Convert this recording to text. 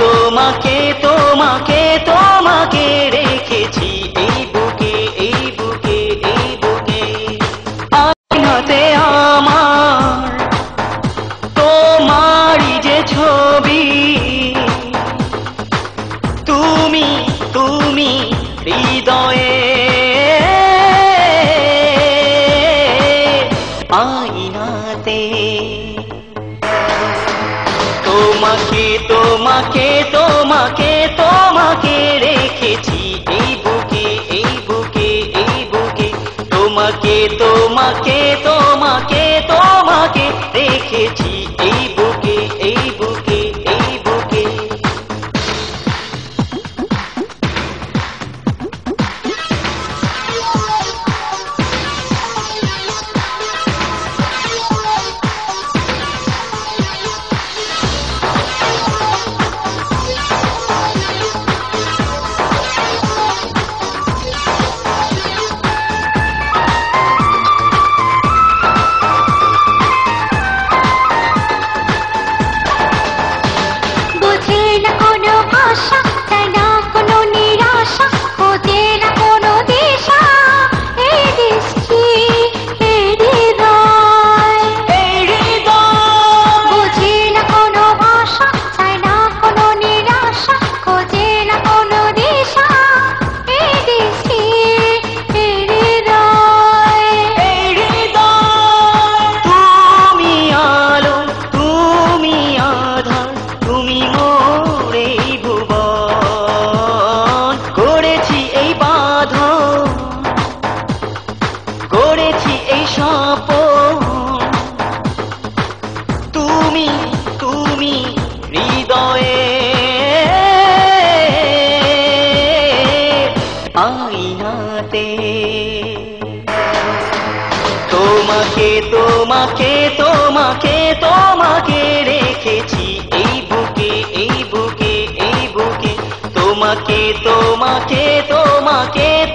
তোমাকে তোমাকে তোমাকে রেখেছি এই বুকে এই বুকে এই বুকে আয়নাতে আমার তোমারই যে ছবি তুমি তুমি হৃদয়ে আয়নাতে তোমাকে তোমাকে তোমাকে তোমাকে রেখেছি এই বুকে এই বুকে এই বুকে তোমাকে তোমাকে তোমাকে তোমাকে রেখেছি এই বুকে এই বুকে এই বুকে তুমি তুমি হৃদয়ে আয়নাতে তোমাকে তোমাকে তোমাকে তোমাকে রেখেছি এই বুকে এই বুকে এই বুকে তোমাকে তোমাকে তোমাকে